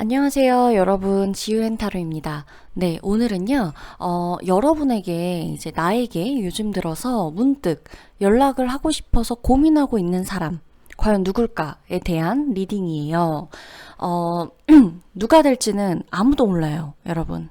안녕하세요, 여러분. 지유앤타로입니다. 네, 오늘은요, 여러분에게, 이제 나에게 요즘 들어서 문득 연락을 하고 싶어서 고민하고 있는 사람, 과연 누굴까에 대한 리딩이에요. 어, 누가 될지는 아무도 몰라요, 여러분.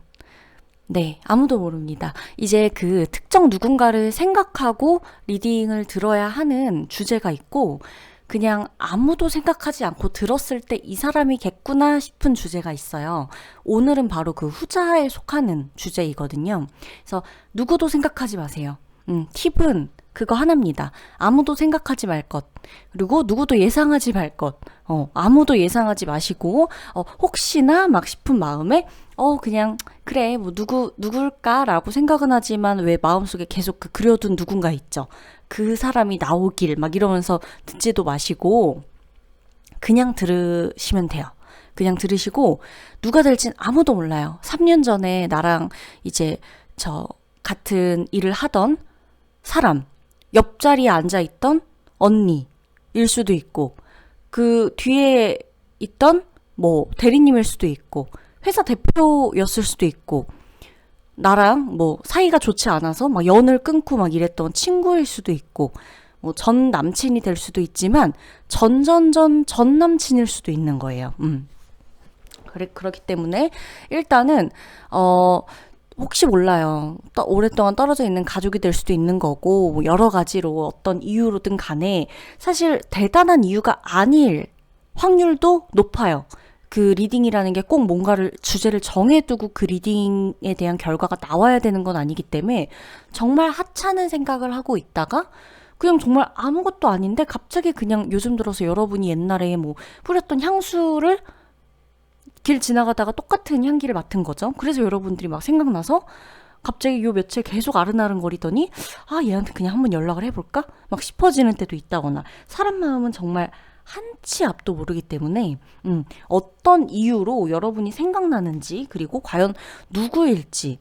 네, 아무도 모릅니다. 이제 그 특정 누군가를 생각하고 리딩을 들어야 하는 주제가 있고, 그냥 아무도 생각하지 않고 들었을 때 이 사람이겠구나 싶은 주제가 있어요. 오늘은 바로 그 후자에 속하는 주제이거든요. 그래서 누구도 생각하지 마세요. 팁은 그거 하나입니다. 아무도 생각하지 말 것. 그리고 누구도 예상하지 말 것. 아무도 예상하지 마시고, 혹시나 막 싶은 마음에, 그냥, 그래, 뭐, 누굴까라고 생각은 하지만 왜 마음속에 계속 그 그려둔 누군가 있죠. 그 사람이 나오길 막 이러면서 듣지도 마시고, 그냥 들으시면 돼요. 그냥 들으시고, 누가 될진 아무도 몰라요. 3년 전에 나랑 이제 저 같은 일을 하던 사람, 옆자리에 앉아있던 언니일 수도 있고, 그 뒤에 있던 뭐 대리님일 수도 있고, 회사 대표였을 수도 있고, 나랑 뭐 사이가 좋지 않아서 막 연을 끊고 막 이랬던 친구일 수도 있고, 뭐 전 남친이 될 수도 있지만, 전 남친일 수도 있는 거예요. 그렇기 때문에, 일단은, 어, 혹시 몰라요. 오랫동안 떨어져 있는 가족이 될 수도 있는 거고, 뭐 여러 가지로 어떤 이유로든 간에 사실 대단한 이유가 아닐 확률도 높아요. 그 리딩이라는 게 꼭 뭔가를 주제를 정해두고 그 리딩에 대한 결과가 나와야 되는 건 아니기 때문에 정말 하찮은 생각을 하고 있다가 그냥 정말 아무것도 아닌데 갑자기 그냥 요즘 들어서 여러분이 옛날에 뭐 뿌렸던 향수를 길 지나가다가 똑같은 향기를 맡은 거죠. 그래서 여러분들이 막 생각나서 갑자기 요 며칠 계속 아른아른거리더니 얘한테 그냥 한번 연락을 해볼까? 막 싶어지는 때도 있다거나 사람 마음은 정말 한치 앞도 모르기 때문에 어떤 이유로 여러분이 생각나는지 그리고 과연 누구일지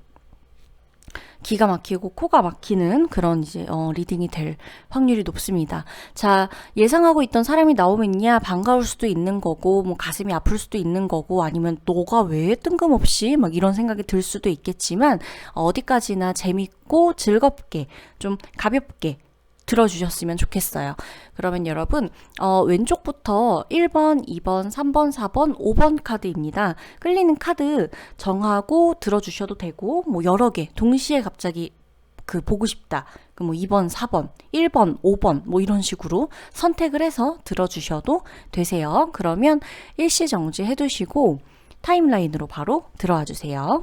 기가 막히고 코가 막히는 그런 이제 리딩이 될 확률이 높습니다. 자, 예상하고 있던 사람이 나오면야 반가울 수도 있는 거고 뭐 가슴이 아플 수도 있는 거고 아니면 너가 왜 뜬금없이 막 이런 생각이 들 수도 있겠지만 어디까지나 재밌고 즐겁게 좀 가볍게 들어주셨으면 좋겠어요. 그러면 여러분, 왼쪽부터 1번, 2번, 3번, 4번, 5번 카드입니다. 끌리는 카드 정하고 들어주셔도 되고, 뭐 여러 개, 동시에 갑자기 그 보고 싶다. 그 뭐 2번, 4번, 1번, 5번, 뭐 이런 식으로 선택을 해서 들어주셔도 되세요. 그러면 일시정지 해두시고 타임라인으로 바로 들어와 주세요.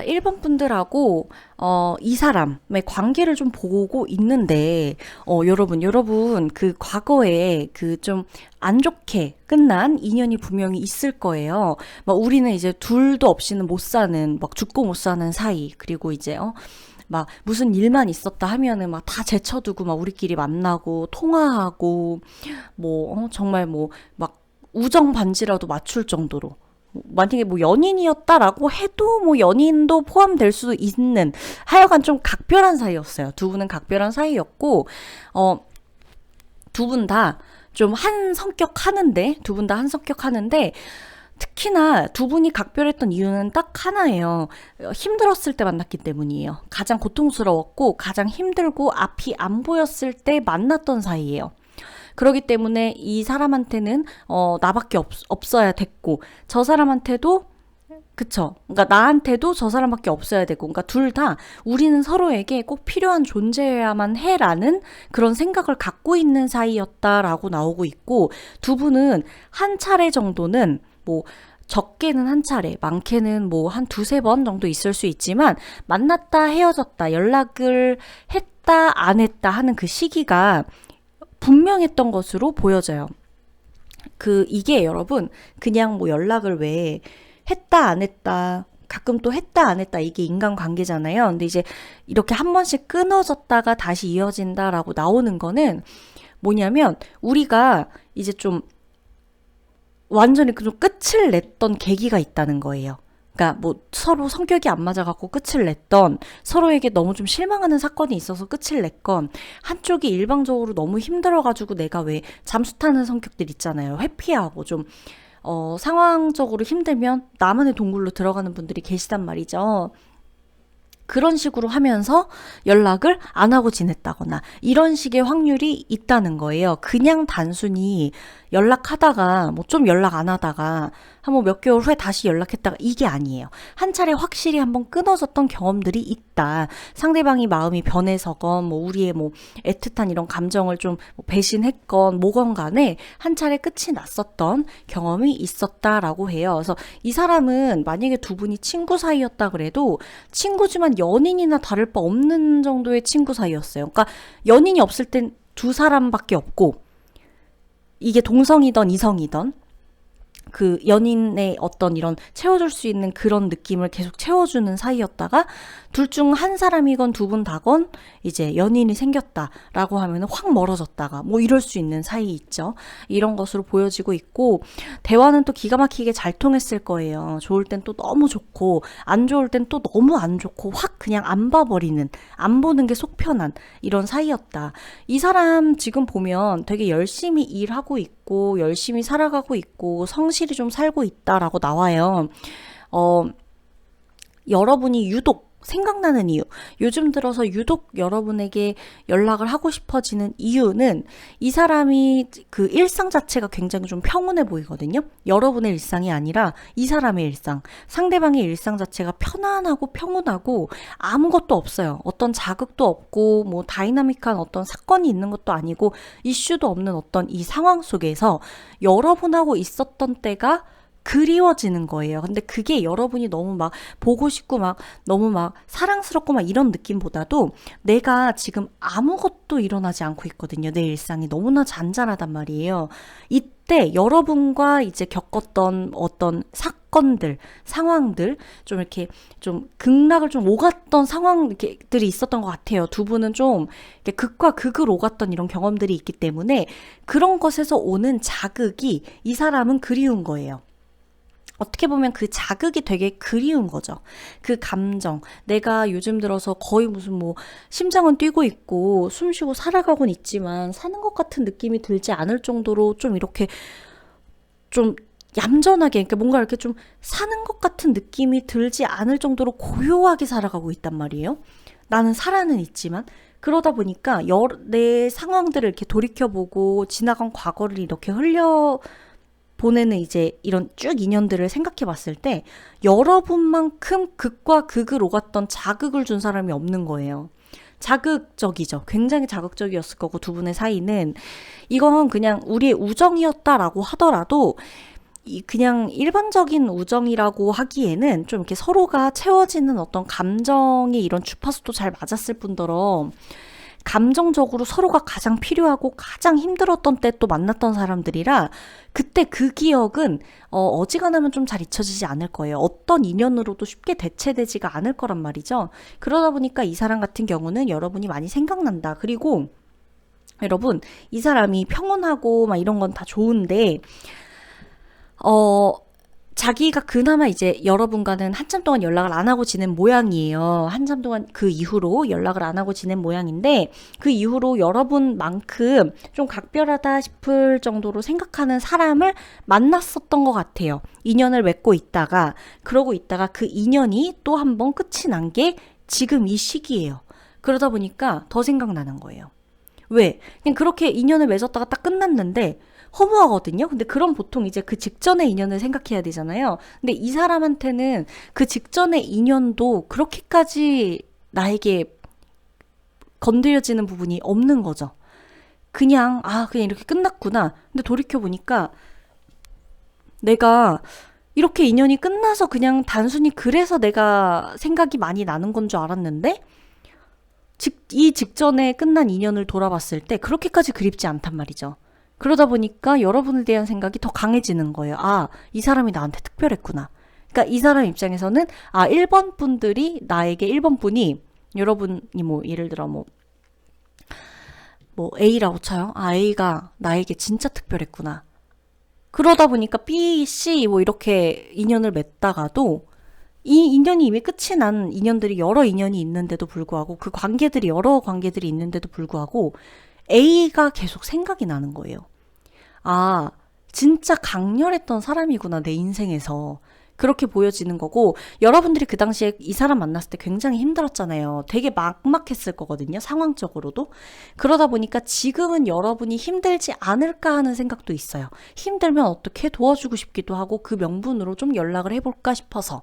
1번 분들하고 이 사람의 관계를 좀 보고 있는데 여러분 그 과거에 그 좀 안 좋게 끝난 인연이 분명히 있을 거예요. 막 우리는 이제 둘도 없이는 못 사는 막 죽고 못 사는 사이 그리고 이제 막 무슨 일만 있었다 하면은 막 다 제쳐두고 막 우리끼리 만나고 통화하고 뭐 정말 뭐 막 우정 반지라도 맞출 정도로 만약에 뭐 연인이었다라고 해도 뭐 연인도 포함될 수도 있는 하여간 좀 각별한 사이였어요. 두 분은 각별한 사이였고 두 분 다 좀 한 성격 하는데 두 분 다 한 성격 하는데 특히나 두 분이 각별했던 이유는 딱 하나예요. 힘들었을 때 만났기 때문이에요. 가장 고통스러웠고 가장 힘들고 앞이 안 보였을 때 만났던 사이예요. 그렇기 때문에 이 사람한테는 나밖에 없어야 됐고 저 사람한테도 그쵸. 그러니까 나한테도 저 사람밖에 없어야 되고, 그러니까 둘 다 우리는 서로에게 꼭 필요한 존재여야만 해라는 그런 생각을 갖고 있는 사이였다라고 나오고 있고, 두 분은 한 차례 정도는 뭐 적게는 한 차례, 많게는 뭐 한 두세 번 정도 있을 수 있지만 만났다 헤어졌다 연락을 했다 안 했다 하는 그 시기가 분명했던 것으로 보여져요. 이게 여러분 그냥 뭐 연락을 왜 했다 안 했다 가끔 또 했다 안 했다 이게 인간관계잖아요. 근데 이제 이렇게 한 번씩 끊어졌다가 다시 이어진다라고 나오는 거는 뭐냐면 우리가 이제 좀 완전히 좀 끝을 냈던 계기가 있다는 거예요. 그러니까 뭐 서로 성격이 안 맞아갖고 끝을 냈던 서로에게 너무 좀 실망하는 사건이 있어서 끝을 냈건 한쪽이 일방적으로 너무 힘들어가지고 내가 왜 잠수 타는 성격들 있잖아요. 회피하고 좀 상황적으로 힘들면 나만의 동굴로 들어가는 분들이 계시단 말이죠. 그런 식으로 하면서 연락을 안 하고 지냈다거나 이런 식의 확률이 있다는 거예요. 그냥 단순히 연락하다가 뭐 좀 연락 안 하다가 한번 몇 개월 후에 다시 연락했다가 이게 아니에요. 한 차례 확실히 한번 끊어졌던 경험들이 있다. 상대방이 마음이 변해서건 뭐 우리의 뭐 애틋한 이런 감정을 좀 배신했건 뭐건 간에 한 차례 끝이 났었던 경험이 있었다라고 해요. 그래서 이 사람은 만약에 두 분이 친구 사이였다 그래도 친구지만 연인이나 다를 바 없는 정도의 친구 사이였어요. 그러니까 연인이 없을 땐 두 사람밖에 없고 이게 동성이던 이성이던 그 연인의 어떤 이런 채워줄 수 있는 그런 느낌을 계속 채워주는 사이였다가 둘 중 한 사람이건 두 분 다건 이제 연인이 생겼다라고 하면 확 멀어졌다가 뭐 이럴 수 있는 사이 있죠. 이런 것으로 보여지고 있고 대화는 또 기가 막히게 잘 통했을 거예요. 좋을 땐 또 너무 좋고 안 좋을 땐 또 너무 안 좋고 확 그냥 안 봐버리는 안 보는 게 속 편한 이런 사이였다. 이 사람 지금 보면 되게 열심히 일하고 있고 열심히 살아가고 있고 성실히 좀 살고 있다라고 나와요. 여러분이 유독 생각나는 이유, 요즘 들어서 유독 여러분에게 연락을 하고 싶어지는 이유는 이 사람이 그 일상 자체가 굉장히 좀 평온해 보이거든요. 여러분의 일상이 아니라 이 사람의 일상, 상대방의 일상 자체가 편안하고 평온하고 아무것도 없어요. 어떤 자극도 없고 뭐 다이나믹한 어떤 사건이 있는 것도 아니고 이슈도 없는 어떤 이 상황 속에서 여러분하고 있었던 때가 그리워지는 거예요. 근데 그게 여러분이 너무 막 보고 싶고 막 너무 막 사랑스럽고 막 이런 느낌보다도 내가 지금 아무것도 일어나지 않고 있거든요. 내 일상이 너무나 잔잔하단 말이에요. 이때 여러분과 이제 겪었던 어떤 사건들, 상황들, 좀 이렇게 좀 극락을 좀 오갔던 상황들이 있었던 것 같아요. 두 분은 좀 극과 극을 오갔던 이런 경험들이 있기 때문에 그런 것에서 오는 자극이 이 사람은 그리운 거예요. 어떻게 보면 그 자극이 되게 그리운 거죠. 그 감정. 내가 요즘 들어서 거의 무슨 뭐 심장은 뛰고 있고 숨 쉬고 살아가곤 있지만 사는 것 같은 느낌이 들지 않을 정도로 좀 이렇게 좀 얌전하게, 그러니까 뭔가 이렇게 좀 사는 것 같은 느낌이 들지 않을 정도로 고요하게 살아가고 있단 말이에요. 나는 살아는 있지만 그러다 보니까 내 상황들을 이렇게 돌이켜보고 지나간 과거를 이렇게 보내는 이제 이런 쭉 인연들을 생각해 봤을 때 여러분만큼 극과 극을 오갔던 자극을 준 사람이 없는 거예요. 자극적이죠. 굉장히 자극적이었을 거고 두 분의 사이는 이건 그냥 우리의 우정이었다라고 하더라도 그냥 일반적인 우정이라고 하기에는 좀 이렇게 서로가 채워지는 어떤 감정의 이런 주파수도 잘 맞았을 뿐더러 감정적으로 서로가 가장 필요하고 가장 힘들었던 때 또 만났던 사람들이라 그때 그 기억은 어지간하면 좀 잘 잊혀지지 않을 거예요. 어떤 인연으로도 쉽게 대체되지가 않을 거란 말이죠. 그러다 보니까 이 사람 같은 경우는 여러분이 많이 생각난다. 그리고 여러분, 이 사람이 평온하고 막 이런 건 다 좋은데 어, 자기가 그나마 이제 여러분과는 한참 동안 연락을 안 하고 지낸 모양이에요. 한참 동안 그 이후로 연락을 안 하고 지낸 모양인데 그 이후로 여러분만큼 좀 각별하다 싶을 정도로 생각하는 사람을 만났었던 것 같아요. 인연을 맺고 있다가 그러고 있다가 그 인연이 또 한 번 끝이 난 게 지금 이 시기예요. 그러다 보니까 더 생각나는 거예요. 왜? 그냥 그렇게 인연을 맺었다가 딱 끝났는데 허무하거든요. 근데 그럼 보통 이제 그 직전의 인연을 생각해야 되잖아요. 근데 이 사람한테는 그 직전의 인연도 그렇게까지 나에게 건드려지는 부분이 없는 거죠. 그냥 이렇게 끝났구나. 근데 돌이켜보니까 내가 이렇게 인연이 끝나서 그냥 단순히 그래서 내가 생각이 많이 나는 건 줄 알았는데 이 직전에 끝난 인연을 돌아봤을 때 그렇게까지 그립지 않단 말이죠. 그러다 보니까 여러분에 대한 생각이 더 강해지는 거예요. 아, 이 사람이 나한테 특별했구나. 그러니까 이 사람 입장에서는 1번 분들이 나에게 1번 분이 여러분이 뭐 예를 들어 뭐 A라고 쳐요. A가 나에게 진짜 특별했구나. 그러다 보니까 B, C 뭐 이렇게 인연을 맺다가도 이 인연이 이미 끝이 난 인연들이 여러 인연이 있는데도 불구하고 그 관계들이 여러 관계들이 있는데도 불구하고 A가 계속 생각이 나는 거예요. 아, 진짜 강렬했던 사람이구나, 내 인생에서. 그렇게 보여지는 거고, 여러분들이 그 당시에 이 사람 만났을 때 굉장히 힘들었잖아요. 되게 막막했을 거거든요, 상황적으로도. 그러다 보니까 지금은 여러분이 힘들지 않을까 하는 생각도 있어요. 힘들면 어떻게 도와주고 싶기도 하고, 그 명분으로 좀 연락을 해볼까 싶어서.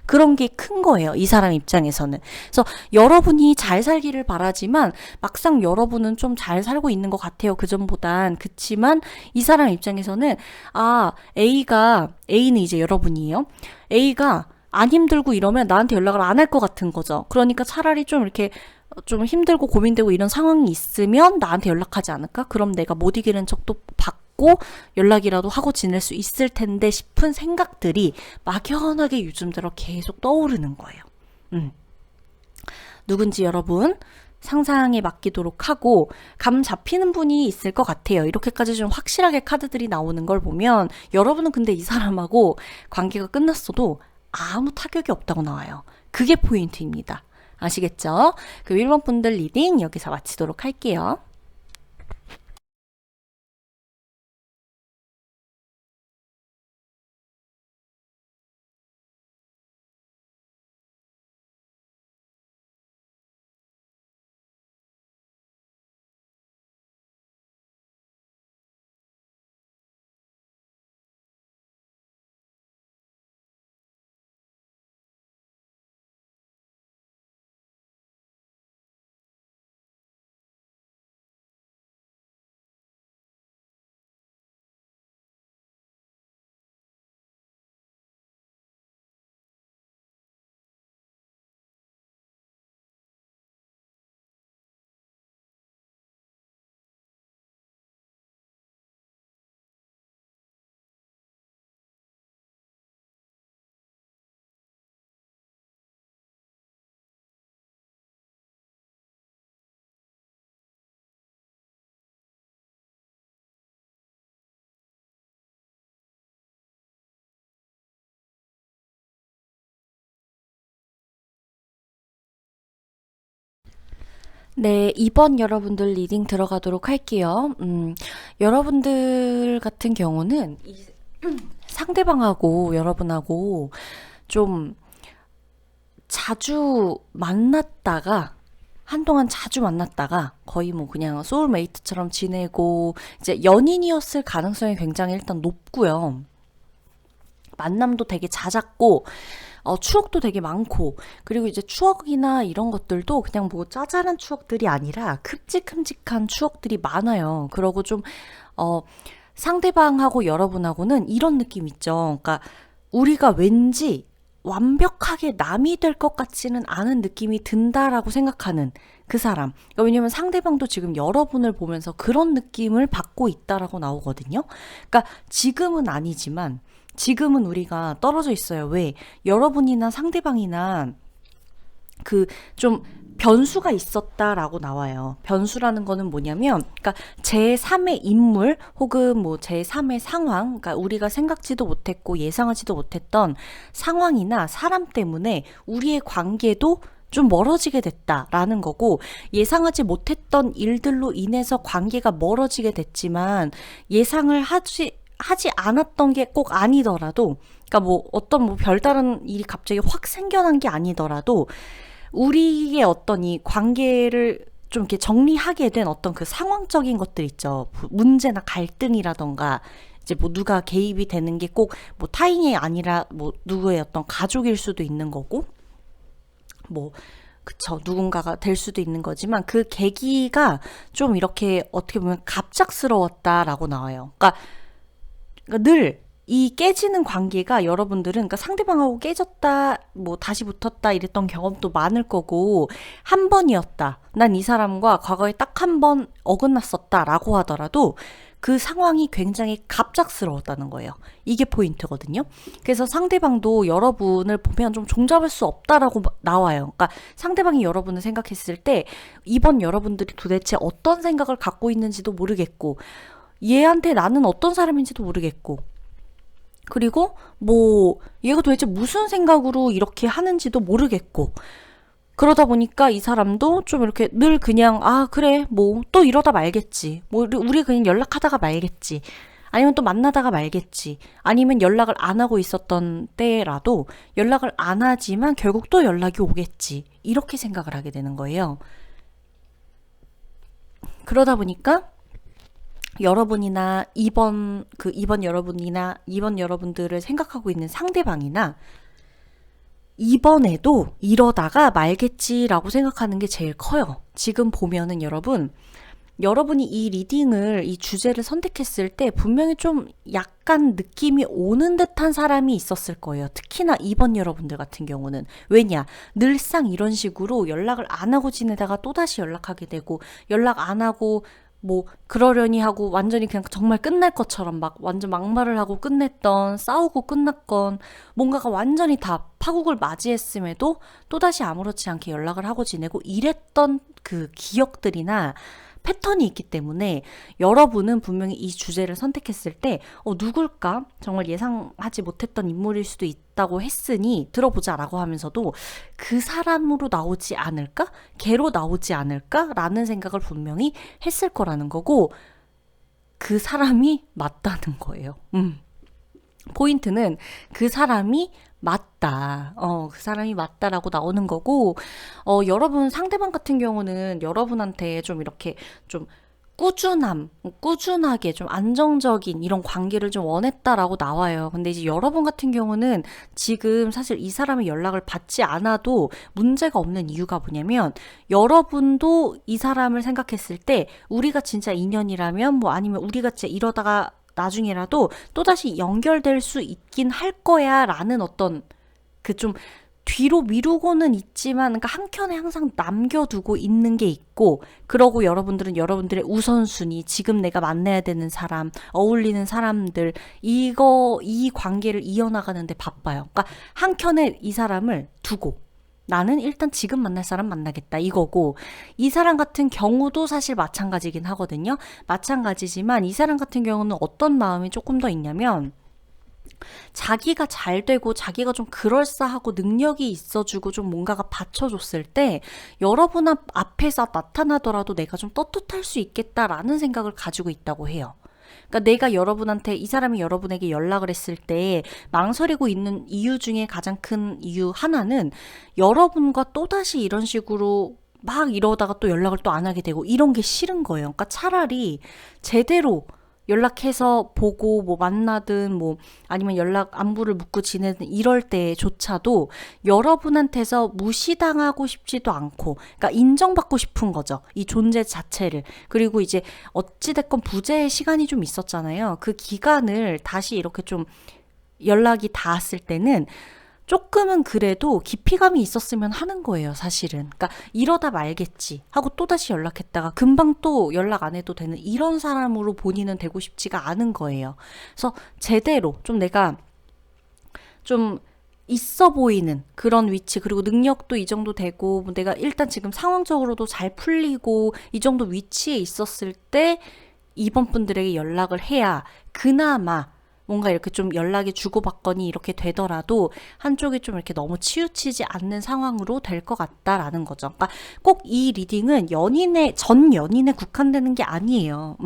그런 게 큰 거예요. 이 사람 입장에서는. 그래서 여러분이 잘 살기를 바라지만 막상 여러분은 좀 잘 살고 있는 것 같아요. 그전보단. 그치만 이 사람 입장에서는 A는 이제 여러분이에요. A가 안 힘들고 이러면 나한테 연락을 안 할 것 같은 거죠. 그러니까 차라리 좀 이렇게 좀 힘들고 고민되고 이런 상황이 있으면 나한테 연락하지 않을까? 그럼 내가 못 이기는 척도 받고 연락이라도 하고 지낼 수 있을 텐데 싶은 생각들이 막연하게 요즘 들어 계속 떠오르는 거예요. 누군지 여러분 상상에 맡기도록 하고 감 잡히는 분이 있을 것 같아요. 이렇게까지 좀 확실하게 카드들이 나오는 걸 보면 여러분은 근데 이 사람하고 관계가 끝났어도 아무 타격이 없다고 나와요. 그게 포인트입니다. 아시겠죠? 그 1번 분들 리딩 여기서 마치도록 할게요. 네, 2번 여러분들 리딩 들어가도록 할게요. 여러분들 같은 경우는 상대방하고 여러분하고 좀 자주 만났다가 한동안 자주 만났다가 거의 뭐 그냥 소울메이트처럼 지내고 이제 연인이었을 가능성이 굉장히 일단 높고요. 만남도 되게 잦았고 추억도 되게 많고 그리고 이제 추억이나 이런 것들도 그냥 뭐 짜잘한 추억들이 아니라 큼직큼직한 추억들이 많아요. 그러고 좀 어, 상대방하고 여러분하고는 이런 느낌 있죠. 그러니까 우리가 왠지 완벽하게 남이 될 것 같지는 않은 느낌이 든다라고 생각하는 그 사람. 그러니까 왜냐면 상대방도 지금 여러분을 보면서 그런 느낌을 받고 있다라고 나오거든요. 그러니까 지금은 아니지만 지금은 우리가 떨어져 있어요. 왜? 여러분이나 상대방이나 그 좀 변수가 있었다라고 나와요. 변수라는 거는 뭐냐면, 그러니까 제3의 인물 혹은 뭐 제3의 상황, 그러니까 우리가 생각지도 못했고 예상하지도 못했던 상황이나 사람 때문에 우리의 관계도 좀 멀어지게 됐다라는 거고, 예상하지 못했던 일들로 인해서 관계가 멀어지게 됐지만 예상을 하지 않았던 게 꼭 아니더라도, 그러니까 뭐 어떤 뭐 별다른 일이 갑자기 확 생겨난 게 아니더라도 우리의 어떤 이 관계를 좀 이렇게 정리하게 된 어떤 그 상황적인 것들 있죠. 문제나 갈등이라던가 이제 뭐 누가 개입이 되는 게 꼭 뭐 타인이 아니라 뭐 누구의 어떤 가족일 수도 있는 거고, 뭐 그쵸, 누군가가 될 수도 있는 거지만 그 계기가 좀 이렇게 어떻게 보면 갑작스러웠다라고 나와요. 그러니까 늘 이 깨지는 관계가 여러분들은, 그러니까 상대방하고 깨졌다, 뭐 다시 붙었다 이랬던 경험도 많을 거고, 한 번이었다, 난 이 사람과 과거에 딱 한 번 어긋났었다라고 하더라도 그 상황이 굉장히 갑작스러웠다는 거예요. 이게 포인트거든요. 그래서 상대방도 여러분을 보면 좀 종잡을 수 없다라고 나와요. 그러니까 상대방이 여러분을 생각했을 때 이번 여러분들이 도대체 어떤 생각을 갖고 있는지도 모르겠고, 얘한테 나는 어떤 사람인지도 모르겠고, 그리고 뭐 얘가 도대체 무슨 생각으로 이렇게 하는지도 모르겠고, 그러다 보니까 이 사람도 좀 이렇게 늘 그냥 아 그래 뭐 또 이러다 말겠지, 뭐 우리 그냥 연락하다가 말겠지, 아니면 또 만나다가 말겠지, 아니면 연락을 안 하고 있었던 때라도 연락을 안 하지만 결국 또 연락이 오겠지, 이렇게 생각을 하게 되는 거예요. 그러다 보니까 여러분이나 이번 여러분이나 이번 여러분들을 생각하고 있는 상대방이나 이번에도 이러다가 말겠지라고 생각하는 게 제일 커요. 지금 보면은 여러분이 이 리딩을, 이 주제를 선택했을 때 분명히 좀 약간 느낌이 오는 듯한 사람이 있었을 거예요. 특히나 이번 여러분들 같은 경우는. 왜냐? 늘상 이런 식으로 연락을 안 하고 지내다가 또다시 연락하게 되고, 연락 안 하고 뭐 그러려니 하고 완전히 그냥 정말 끝날 것처럼 막 완전 막말을 하고 끝냈던, 싸우고 끝났건 뭔가가 완전히 다 파국을 맞이했음에도 또다시 아무렇지 않게 연락을 하고 지내고 이랬던 그 기억들이나 패턴이 있기 때문에 여러분은 분명히 이 주제를 선택했을 때 누굴까? 정말 예상하지 못했던 인물일 수도 있다고 했으니 들어보자라고 하면서도 그 사람으로 나오지 않을까? 걔로 나오지 않을까? 라는 생각을 분명히 했을 거라는 거고, 그 사람이 맞다는 거예요. 포인트는 그 사람이 맞다. 그 사람이 맞다라고 나오는 거고, 여러분 상대방 같은 경우는 여러분한테 좀 이렇게 좀 꾸준하게 좀 안정적인 이런 관계를 좀 원했다라고 나와요. 근데 이제 여러분 같은 경우는 지금 사실 이 사람의 연락을 받지 않아도 문제가 없는 이유가 뭐냐면, 여러분도 이 사람을 생각했을 때 우리가 진짜 인연이라면, 뭐 아니면 우리가 진짜 이러다가 나중에라도 또다시 연결될 수 있긴 할 거야 라는 어떤 그 좀 뒤로 미루고는 있지만, 그러니까 한켠에 항상 남겨두고 있는 게 있고, 그러고 여러분들은 여러분들의 우선순위, 지금 내가 만나야 되는 사람, 어울리는 사람들, 이 관계를 이어나가는데 바빠요. 그러니까 한켠에 이 사람을 두고 나는 일단 지금 만날 사람 만나겠다 이거고, 이 사람 같은 경우도 사실 마찬가지긴 하거든요. 마찬가지지만 이 사람 같은 경우는 어떤 마음이 조금 더 있냐면, 자기가 잘 되고 자기가 좀 그럴싸하고 능력이 있어주고 좀 뭔가가 받쳐줬을 때 여러분 앞에서 나타나더라도 내가 좀 떳떳할 수 있겠다라는 생각을 가지고 있다고 해요. 그러니까 내가 여러분한테, 이 사람이 여러분에게 연락을 했을 때 망설이고 있는 이유 중에 가장 큰 이유 하나는 여러분과 또다시 이런 식으로 막 이러다가 또 연락을 또 안 하게 되고 이런 게 싫은 거예요. 그러니까 차라리 제대로 연락해서 보고 뭐 만나든 뭐 아니면 연락 안부를 묻고 지내든 이럴 때조차도 여러분한테서 무시당하고 싶지도 않고, 그러니까 인정받고 싶은 거죠. 이 존재 자체를. 그리고 이제 어찌됐건 부재의 시간이 좀 있었잖아요. 그 기간을 다시 이렇게 좀 연락이 닿았을 때는 조금은 그래도 깊이감이 있었으면 하는 거예요, 사실은. 그러니까 이러다 말겠지 하고 또다시 연락했다가 금방 또 연락 안 해도 되는 이런 사람으로 본인은 되고 싶지가 않은 거예요. 그래서 제대로 좀 내가 좀 있어 보이는 그런 위치, 그리고 능력도 이 정도 되고 뭐 내가 일단 지금 상황적으로도 잘 풀리고 이 정도 위치에 있었을 때 이번 분들에게 연락을 해야 그나마 뭔가 이렇게 좀 연락이 주고받거니 이렇게 되더라도 한쪽이 좀 이렇게 너무 치우치지 않는 상황으로 될 것 같다라는 거죠. 그러니까 꼭 이 리딩은 전 연인에 국한되는 게 아니에요.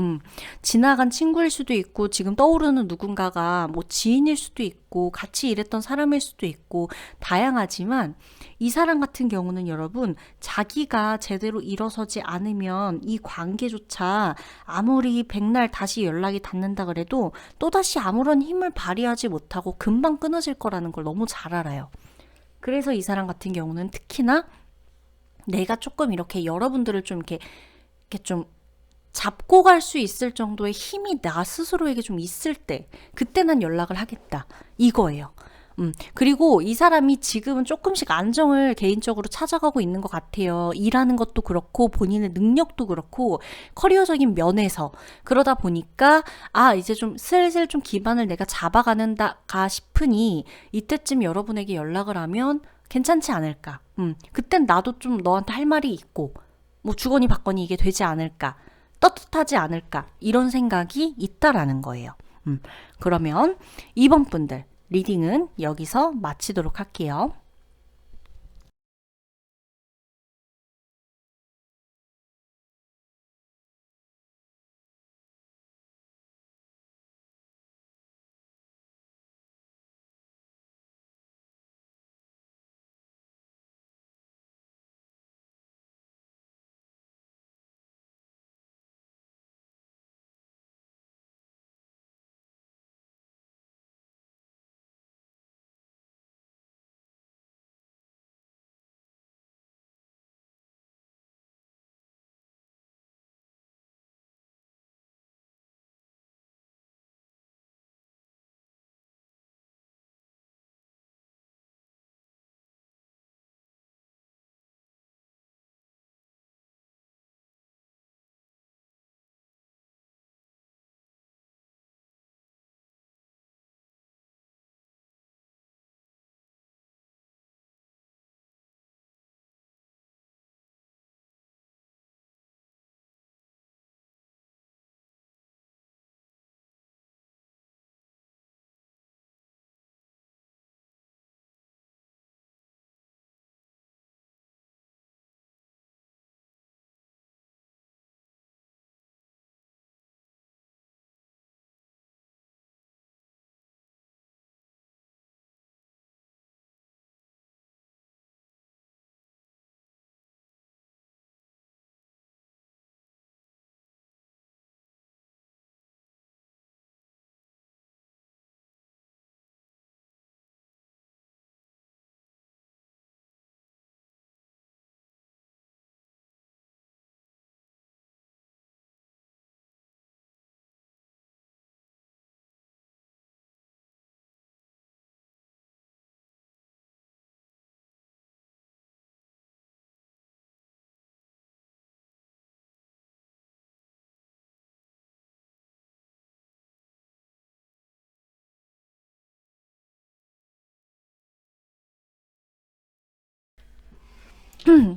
지나간 친구일 수도 있고 지금 떠오르는 누군가가 뭐 지인일 수도 있고 같이 일했던 사람일 수도 있고 다양하지만, 이 사람 같은 경우는 여러분, 자기가 제대로 일어서지 않으면 이 관계조차 아무리 백날 다시 연락이 닿는다 그래도 또다시 아무런 힘을 발휘하지 못하고 금방 끊어질 거라는 걸 너무 잘 알아요. 그래서 이 사람 같은 경우는 특히나 내가 조금 이렇게 여러분들을 좀 이렇게 좀 잡고 갈 수 있을 정도의 힘이 나 스스로에게 좀 있을 때, 그때 난 연락을 하겠다, 이거예요. 그리고 이 사람이 지금은 조금씩 안정을 개인적으로 찾아가고 있는 것 같아요. 일하는 것도 그렇고 본인의 능력도 그렇고 커리어적인 면에서. 그러다 보니까 이제 좀 슬슬 좀 기반을 내가 잡아가는가 싶으니 이때쯤 여러분에게 연락을 하면 괜찮지 않을까. 그땐 나도 좀 너한테 할 말이 있고 뭐 주거니 받거니 이게 되지 않을까, 떳떳하지 않을까, 이런 생각이 있다라는 거예요. 그러면 2번 분들 리딩은 여기서 마치도록 할게요.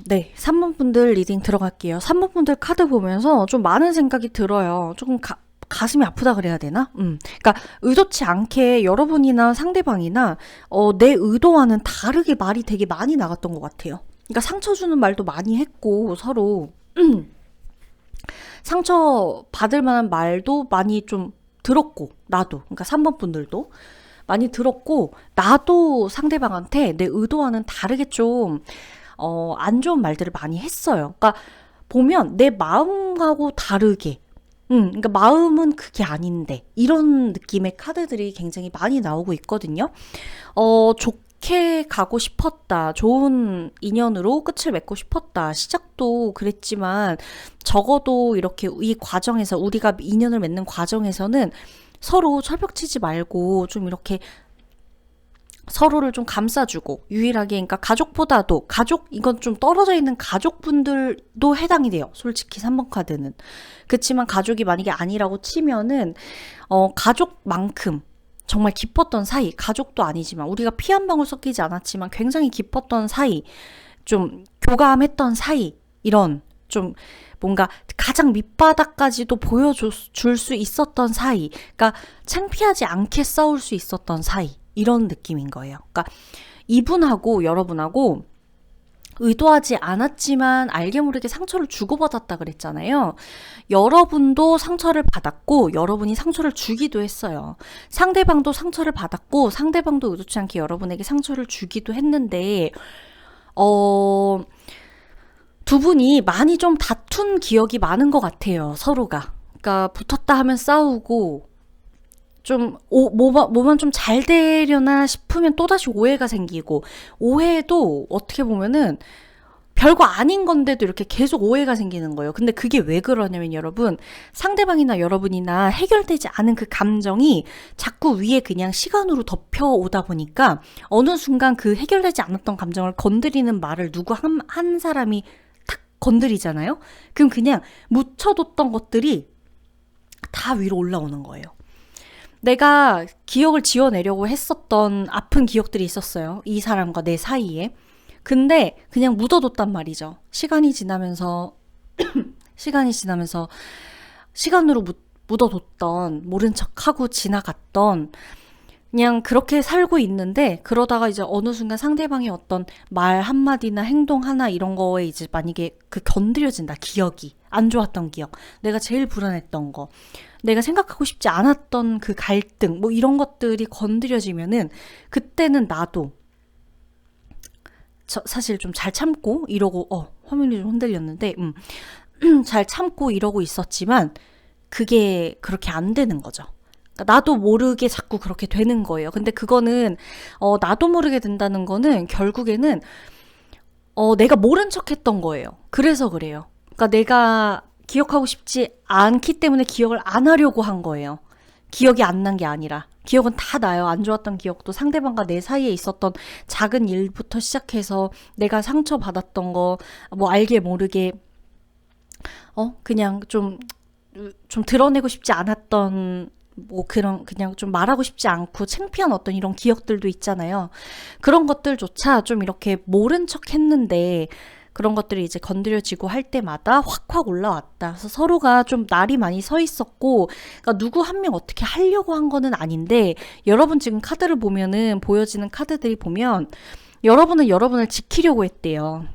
네, 3번 분들 리딩 들어갈게요. 3번 분들 카드 보면서 좀 많은 생각이 들어요. 조금 가슴이 아프다 그래야 되나? 그러니까 의도치 않게 여러분이나 상대방이나 내 의도와는 다르게 말이 되게 많이 나갔던 것 같아요. 그러니까 상처 주는 말도 많이 했고 서로 상처 받을 만한 말도 많이 좀 들었고, 나도, 그러니까 3번 분들도 많이 들었고, 나도 상대방한테 내 의도와는 다르게 좀 안 좋은 말들을 많이 했어요. 그러니까 보면 내 마음하고 다르게 그러니까 마음은 그게 아닌데 이런 느낌의 카드들이 굉장히 많이 나오고 있거든요. 좋게 가고 싶었다. 좋은 인연으로 끝을 맺고 싶었다. 시작도 그랬지만 적어도 이렇게 이 과정에서 우리가 인연을 맺는 과정에서는 서로 철벽치지 말고 좀 이렇게 서로를 좀 감싸주고 유일하게 그러니까 가족보다도 가족 이건 좀 떨어져 있는 가족분들도 해당이 돼요. 솔직히 3번 카드는. 그렇지만 가족이 만약에 아니라고 치면은 가족만큼 정말 깊었던 사이, 가족도 아니지만 우리가 피 한 방울 섞이지 않았지만 굉장히 깊었던 사이, 좀 교감했던 사이 이런 좀 뭔가 가장 밑바닥까지도 보여줄 수 있었던 사이, 그러니까 창피하지 않게 싸울 수 있었던 사이 이런 느낌인 거예요. 그러니까 이분하고 여러분하고 의도하지 않았지만 알게 모르게 상처를 주고받았다 그랬잖아요. 여러분도 상처를 받았고 여러분이 상처를 주기도 했어요. 상대방도 상처를 받았고 상대방도 의도치 않게 여러분에게 상처를 주기도 했는데 두 분이 많이 좀 다툰 기억이 많은 것 같아요. 서로가. 그러니까 붙었다 하면 싸우고 좀 뭐만 좀 잘 되려나 싶으면 또다시 오해가 생기고 오해도 어떻게 보면은 별거 아닌 건데도 이렇게 계속 오해가 생기는 거예요. 근데 그게 왜 그러냐면 여러분 상대방이나 여러분이나 해결되지 않은 그 감정이 자꾸 위에 그냥 시간으로 덮여오다 보니까 어느 순간 그 해결되지 않았던 감정을 건드리는 말을 누구 한 사람이 탁 건드리잖아요. 그럼 그냥 묻혀뒀던 것들이 다 위로 올라오는 거예요. 내가 기억을 지워내려고 했었던 아픈 기억들이 있었어요. 이 사람과 내 사이에. 근데 그냥 묻어뒀단 말이죠. 시간이 지나면서 시간으로 묻어뒀던 모른 척하고 지나갔던 그냥 그렇게 살고 있는데 그러다가 이제 어느 순간 상대방의 어떤 말 한마디나 행동 하나 이런 거에 이제 만약에 그 건드려진다. 기억이. 안 좋았던 기억. 내가 제일 불안했던 거. 내가 생각하고 싶지 않았던 그 갈등, 뭐 이런 것들이 건드려지면은 그때는 나도 사실 좀 잘 참고 이러고, 화면이 좀 흔들렸는데, 잘 참고 이러고 있었지만 그게 그렇게 안 되는 거죠. 그러니까 나도 모르게 자꾸 그렇게 되는 거예요. 근데 그거는, 나도 모르게 된다는 거는 결국에는, 내가 모른 척 했던 거예요. 그래서 그래요. 그러니까 내가 기억하고 싶지 않기 때문에 기억을 안 하려고 한 거예요. 기억이 안 난 게 아니라. 기억은 다 나요. 안 좋았던 기억도 상대방과 내 사이에 있었던 작은 일부터 시작해서 내가 상처받았던 거, 뭐 알게 모르게, 그냥 좀 드러내고 싶지 않았던, 뭐 그냥 좀 말하고 싶지 않고 창피한 어떤 이런 기억들도 있잖아요. 그런 것들조차 좀 이렇게 모른 척 했는데, 그런 것들이 이제 건드려지고 할 때마다 확확 올라왔다. 그래서 서로가 좀 날이 많이 서 있었고, 그러니까 누구 한 명 어떻게 하려고 한 거는 아닌데, 여러분 지금 카드를 보면은, 보여지는 카드들이 보면, 여러분은 여러분을 지키려고 했대요.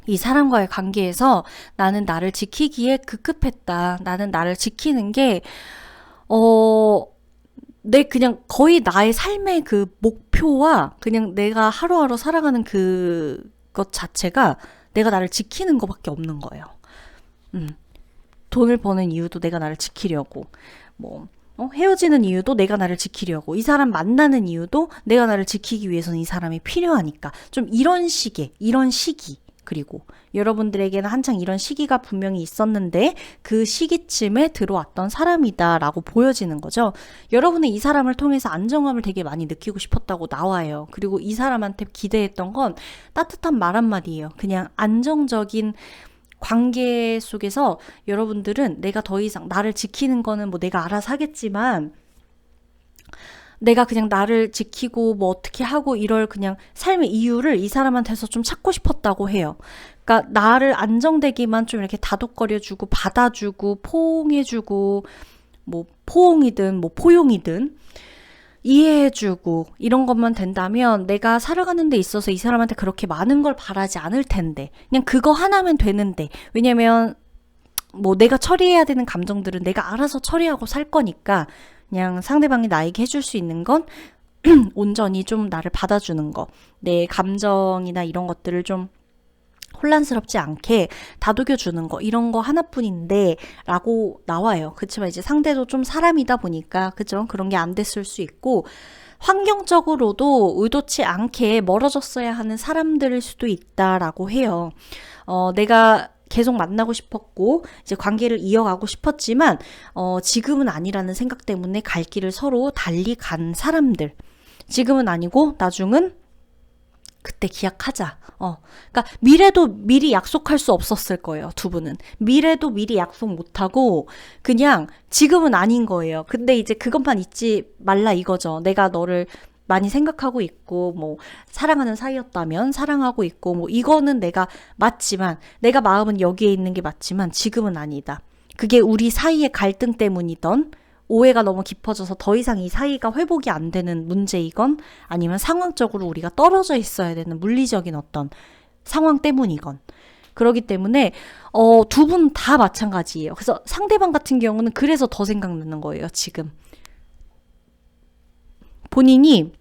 이 사람과의 관계에서 나는 나를 지키기에 급급했다. 나는 나를 지키는 게, 내 그냥 거의 나의 삶의 그 목표와 그냥 내가 하루하루 살아가는 것 자체가 내가 나를 지키는 것밖에 없는 거예요. 돈을 버는 이유도 내가 나를 지키려고, 뭐 헤어지는 이유도 내가 나를 지키려고, 이 사람 만나는 이유도 내가 나를 지키기 위해서는 이 사람이 필요하니까. 좀 이런 시기, 그리고 여러분들에게는 한창 이런 시기가 분명히 있었는데 그 시기쯤에 들어왔던 사람이다라고 보여지는 거죠. 여러분은 이 사람을 통해서 안정감을 되게 많이 느끼고 싶었다고 나와요. 그리고 이 사람한테 기대했던 건 따뜻한 말 한마디예요. 그냥 안정적인 관계 속에서 여러분들은 내가 더 이상 나를 지키는 거는 뭐 내가 알아서 하겠지만 내가 그냥 나를 지키고 뭐 어떻게 하고 이럴 그냥 삶의 이유를 이 사람한테서 좀 찾고 싶었다고 해요. 그러니까 나를 안정되기만 좀 이렇게 다독거려주고 받아주고 포옹해주고 뭐 포옹이든 뭐 포용이든 이해해주고 이런 것만 된다면 내가 살아가는 데 있어서 이 사람한테 그렇게 많은 걸 바라지 않을 텐데 그냥 그거 하나면 되는데 왜냐면 뭐 내가 처리해야 되는 감정들은 내가 알아서 처리하고 살 거니까 그냥 상대방이 나에게 해줄 수 있는 건 온전히 좀 나를 받아주는 거, 내 감정이나 이런 것들을 좀 혼란스럽지 않게 다독여 주는 거, 이런 거 하나뿐인데 라고 나와요. 그렇지만 이제 상대도 좀 사람이다 보니까 그죠? 그런 게 안 됐을 수 있고, 환경적으로도 의도치 않게 멀어졌어야 하는 사람들일 수도 있다라고 해요. 내가 계속 만나고 싶었고 이제 관계를 이어가고 싶었지만 지금은 아니라는 생각 때문에 갈 길을 서로 달리 간 사람들, 지금은 아니고 나중은 그때 기약하자. 그러니까 미래도 미리 약속할 수 없었을 거예요, 두 분은. 미래도 미리 약속 못하고 그냥 지금은 아닌 거예요. 근데 이제 그것만 잊지 말라 이거죠. 내가 너를 많이 생각하고 있고 뭐 사랑하는 사이였다면 사랑하고 있고 뭐 이거는 내가 맞지만, 내가 마음은 여기에 있는 게 맞지만 지금은 아니다. 그게 우리 사이의 갈등 때문이던, 오해가 너무 깊어져서 더 이상 이 사이가 회복이 안 되는 문제이건, 아니면 상황적으로 우리가 떨어져 있어야 되는 물리적인 어떤 상황 때문이건, 그러기 때문에 두 분 다 마찬가지예요. 그래서 상대방 같은 경우는 그래서 더 생각나는 거예요, 지금. 본인이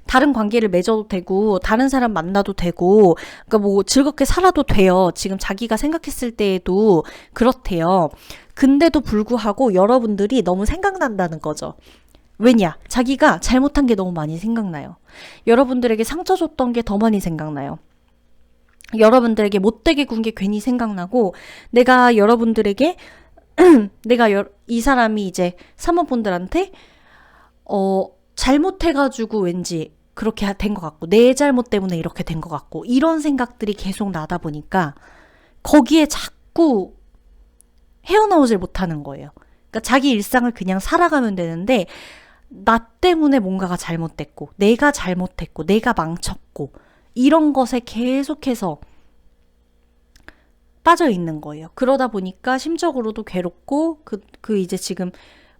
다른 관계를 맺어도 되고 다른 사람 만나도 되고 그러니까 뭐 즐겁게 살아도 돼요. 지금 자기가 생각했을 때에도 그렇대요. 근데도 불구하고 여러분들이 너무 생각난다는 거죠. 왜냐? 자기가 잘못한 게 너무 많이 생각나요. 여러분들에게 상처 줬던 게 더 많이 생각나요. 여러분들에게 못되게 군 게 괜히 생각나고, 내가 여러분들에게 이 사람이 이제 사모분들한테 잘못해가지고 왠지 그렇게 된 것 같고, 내 잘못 때문에 이렇게 된 것 같고, 이런 생각들이 계속 나다 보니까 거기에 자꾸 헤어나오질 못하는 거예요. 그러니까 자기 일상을 그냥 살아가면 되는데, 나 때문에 뭔가가 잘못됐고, 내가 잘못했고, 내가 망쳤고, 이런 것에 계속해서 빠져 있는 거예요. 그러다 보니까 심적으로도 괴롭고, 그 이제 지금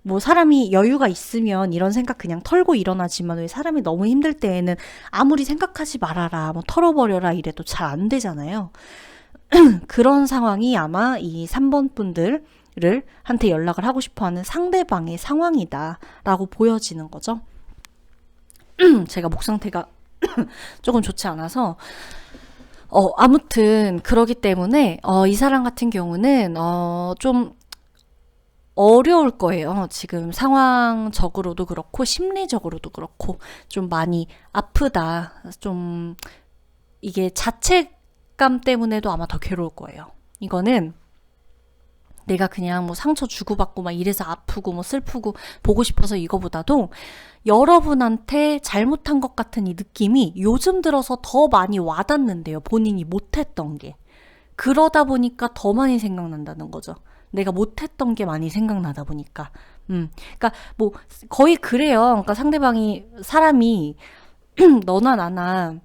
뭐 사람이 여유가 있으면 이런 생각 그냥 털고 일어나지만, 왜 사람이 너무 힘들 때에는 아무리 생각하지 말아라, 뭐 털어버려라 이래도 잘 안 되잖아요. 그런 상황이 아마 이 3번 분들을 한테 연락을 하고 싶어하는 상대방의 상황이다라고 보여지는 거죠. 제가 목 상태가 조금 좋지 않아서 아무튼 그러기 때문에 이 사람 같은 경우는 좀 어려울 거예요. 지금 상황적으로도 그렇고 심리적으로도 그렇고 좀 많이 아프다. 좀 이게 자책감 때문에도 아마 더 괴로울 거예요. 이거는 내가 그냥 뭐 상처 주고받고 막 이래서 아프고 뭐 슬프고 보고 싶어서 이거보다도, 여러분한테 잘못한 것 같은 이 느낌이 요즘 들어서 더 많이 와닿는데요. 본인이 못했던 게. 그러다 보니까 더 많이 생각난다는 거죠. 내가 못했던 게 많이 생각나다 보니까. 그러니까 뭐 거의 그래요. 그러니까 상대방이, 사람이 너나 나나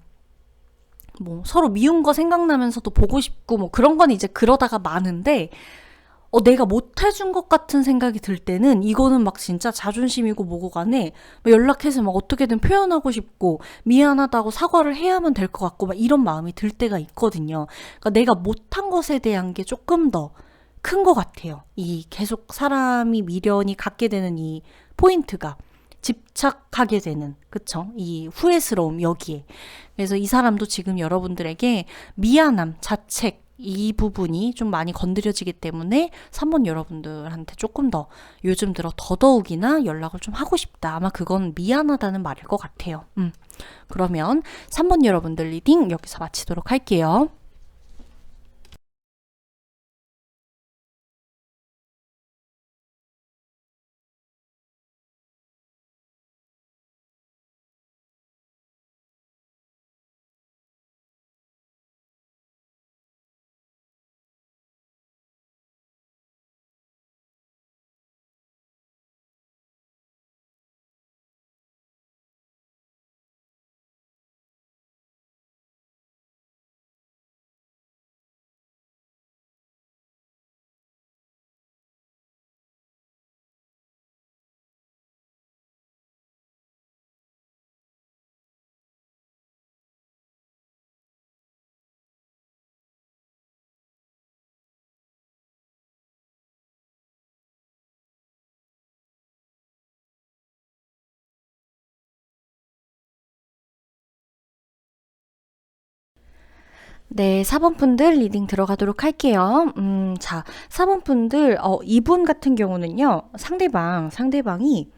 뭐 서로 미운 거 생각나면서도 보고 싶고 뭐 그런 건 이제 그러다가 많은데, 내가 못해준 것 같은 생각이 들 때는 이거는 막 진짜 자존심이고 뭐고 간에 막 연락해서 막 어떻게든 표현하고 싶고 미안하다고 사과를 해야만 될 것 같고 막 이런 마음이 들 때가 있거든요. 그러니까 내가 못한 것에 대한 게 조금 더 큰 것 같아요. 이 계속 사람이 미련이 갖게 되는 이 포인트가, 집착하게 되는, 그쵸? 이 후회스러움 여기에. 그래서 이 사람도 지금 여러분들에게 미안함, 자책, 이 부분이 좀 많이 건드려지기 때문에 3번 여러분들한테 조금 더 요즘 들어 더더욱이나 연락을 좀 하고 싶다. 아마 그건 미안하다는 말일 것 같아요. 그러면 3번 여러분들 리딩 여기서 마치도록 할게요. 네, 4번 분들 리딩 들어가도록 할게요. 자, 4번 분들, 이분 같은 경우는요, 상대방이,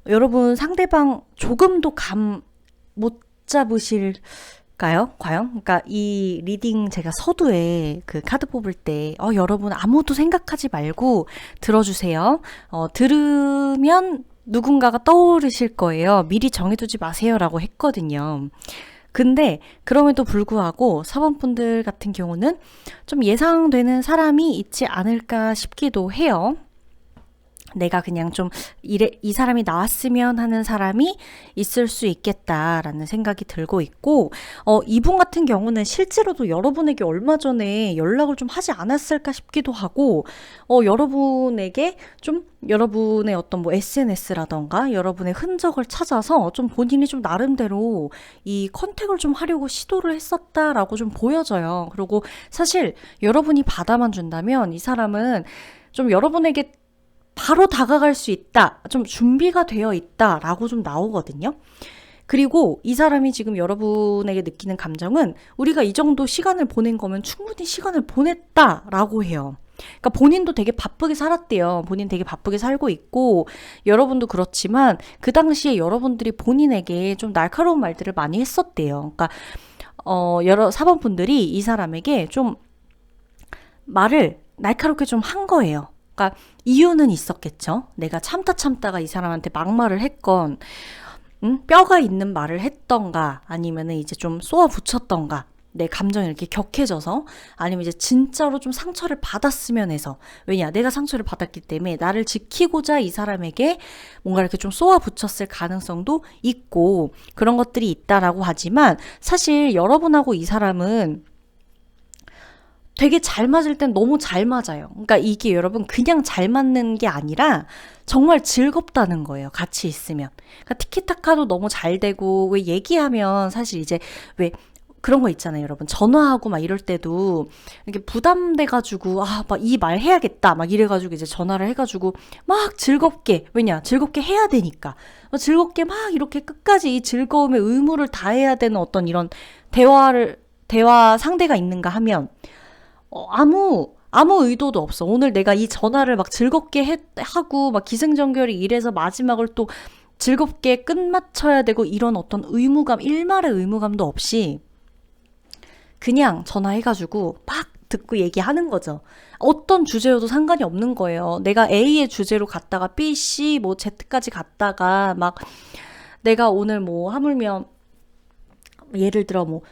여러분 상대방 조금도 감 못 잡으실까요? 과연? 그러니까 이 리딩 제가 서두에 그 카드 뽑을 때, 여러분 아무도 생각하지 말고 들어주세요. 들으면 누군가가 떠오르실 거예요. 미리 정해두지 마세요라고 했거든요. 근데 그럼에도 불구하고 4번 분들 같은 경우는 좀 예상되는 사람이 있지 않을까 싶기도 해요. 내가 그냥 좀 이 사람이 나왔으면 하는 사람이 있을 수 있겠다라는 생각이 들고 있고, 이분 같은 경우는 실제로도 여러분에게 얼마 전에 연락을 좀 하지 않았을까 싶기도 하고, 여러분에게 좀 여러분의 어떤 뭐 SNS라던가 여러분의 흔적을 찾아서 좀 본인이 좀 나름대로 이 컨택을 좀 하려고 시도를 했었다라고 좀 보여져요. 그리고 사실 여러분이 받아만 준다면 이 사람은 좀 여러분에게 바로 다가갈 수 있다, 좀 준비가 되어 있다 라고 좀 나오거든요. 그리고 이 사람이 지금 여러분에게 느끼는 감정은 우리가 이 정도 시간을 보낸 거면 충분히 시간을 보냈다라고 해요. 그러니까 본인도 되게 바쁘게 살았대요. 본인 되게 바쁘게 살고 있고, 여러분도 그렇지만 그 당시에 여러분들이 본인에게 좀 날카로운 말들을 많이 했었대요. 그러니까 여러 4번 분들이 이 사람에게 좀 말을 날카롭게 좀 한 거예요. 그러니까 이유는 있었겠죠. 내가 참다가 이 사람한테 막말을 했건, 뼈가 있는 말을 했던가, 아니면은 이제 좀 쏘아 붙였던가, 내 감정이 이렇게 격해져서, 아니면 이제 진짜로 좀 상처를 받았으면 해서, 왜냐, 내가 상처를 받았기 때문에 나를 지키고자 이 사람에게 뭔가 이렇게 좀 쏘아 붙였을 가능성도 있고, 그런 것들이 있다라고 하지만, 사실 여러분하고 이 사람은 되게 잘 맞을 땐 너무 잘 맞아요. 그러니까 이게 여러분 그냥 잘 맞는 게 아니라 정말 즐겁다는 거예요. 같이 있으면. 그러니까 티키타카도 너무 잘 되고, 왜 얘기하면 사실 이제 왜 그런 거 있잖아요, 여러분. 전화하고 막 이럴 때도 이렇게 부담돼가지고, 막 이 말 해야겠다. 막 이래가지고 이제 전화를 해가지고 막 즐겁게, 왜냐, 즐겁게 해야 되니까. 즐겁게 막 이렇게 끝까지 이 즐거움의 의무를 다해야 되는 어떤 이런 대화 상대가 있는가 하면, 아무 의도도 없어. 오늘 내가 이 전화를 막 즐겁게 하고, 막 기승전결이 이래서 마지막을 또 즐겁게 끝마쳐야 되고, 이런 어떤 의무감, 일말의 의무감도 없이 그냥 전화해가지고 막 듣고 얘기하는 거죠. 어떤 주제여도 상관이 없는 거예요. 내가 A의 주제로 갔다가 B, C, 뭐 Z까지 갔다가, 막 내가 오늘 뭐 하물며 예를 들어 뭐